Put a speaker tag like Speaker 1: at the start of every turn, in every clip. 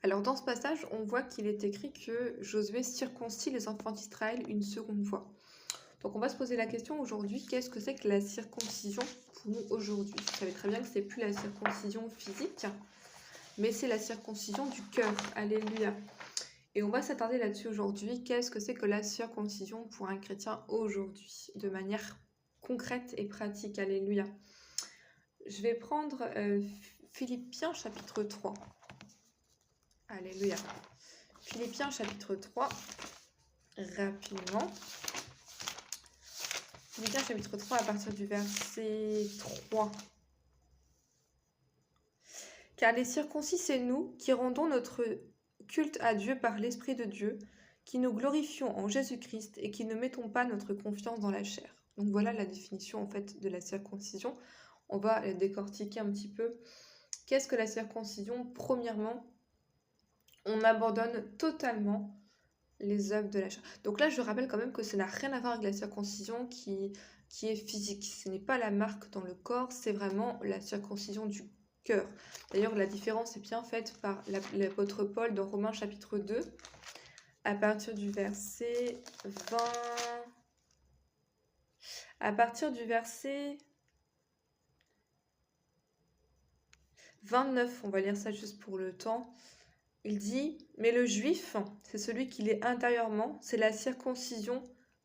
Speaker 1: Alors dans ce passage, on voit qu'il est écrit que Josué circoncit les enfants d'Israël une seconde fois. Donc on va se poser la question aujourd'hui, qu'est-ce que c'est que la circoncision pour nous aujourd'hui? Vous savez très bien que c'est plus la circoncision physique, mais c'est la circoncision du cœur. Alléluia. Et on va s'attarder là-dessus aujourd'hui. Qu'est-ce que c'est que la circoncision pour un chrétien aujourd'hui, de manière concrète et pratique? Alléluia. Je vais prendre Philippiens chapitre 3. Alléluia. Philippiens chapitre 3, rapidement. Philippiens chapitre 3 à partir du verset 3. Car les circoncis, c'est nous qui rendons notre culte à Dieu par l'Esprit de Dieu, qui nous glorifions en Jésus-Christ et qui ne mettons pas notre confiance dans la chair. Donc voilà la définition en fait de la circoncision. On va la décortiquer un petit peu. Qu'est-ce que la circoncision? Premièrement, on abandonne totalement les œuvres de la chair. Donc là, je rappelle quand même que ça n'a rien à voir avec la circoncision qui est physique. Ce n'est pas la marque dans le corps, c'est vraiment la circoncision du cœur. D'ailleurs, la différence est bien faite par l'apôtre Paul dans Romains chapitre 2, à partir du verset 20... À partir du verset 29, on va lire ça juste pour le temps. Il dit, mais le juif, c'est celui qui l'est intérieurement, c'est la circoncision,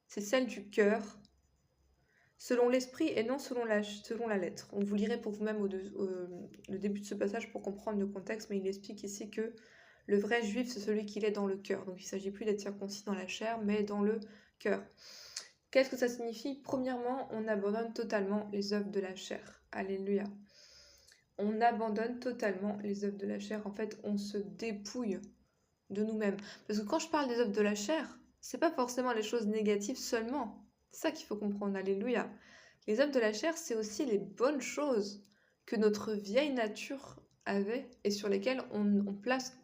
Speaker 1: c'est celle du cœur, selon l'esprit et non selon la lettre. On vous lirait pour vous-même le début de ce passage pour comprendre le contexte, mais il explique ici que le vrai juif, c'est celui qui l'est dans le cœur. Donc il ne s'agit plus d'être circoncis dans la chair, mais dans le cœur. Qu'est-ce que ça signifie? Premièrement, on abandonne totalement les œuvres de la chair. Alléluia. On abandonne totalement les œuvres de la chair. En fait, on se dépouille de nous-mêmes. Parce que quand je parle des œuvres de la chair, c'est pas forcément les choses négatives seulement. C'est ça qu'il faut comprendre. Alléluia. Les œuvres de la chair, c'est aussi les bonnes choses que notre vieille nature avait et sur lesquelles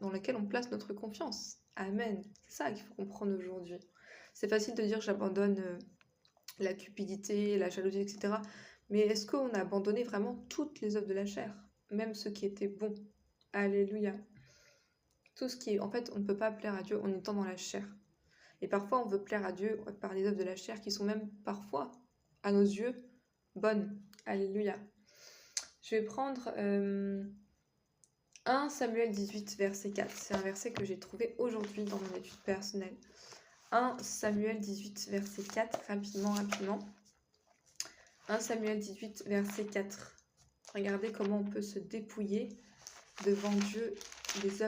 Speaker 1: dans lesquelles on place notre confiance. Amen. C'est ça qu'il faut comprendre aujourd'hui. C'est facile de dire j'abandonne la cupidité, la jalousie, etc. Mais est-ce qu'on a abandonné vraiment toutes les œuvres de la chair? Même ce qui était bon. Alléluia. Tout ce qui est... En fait, on ne peut pas plaire à Dieu en étant dans la chair. Et parfois, on veut plaire à Dieu par les œuvres de la chair qui sont même parfois, à nos yeux, bonnes. Alléluia. Je vais prendre 1 Samuel 18, verset 4. C'est un verset que j'ai trouvé aujourd'hui dans mon étude personnelle. 1 Samuel 18, verset 4. Rapidement. 1 Samuel 18, verset 4. Regardez comment on peut se dépouiller devant Dieu des œuvres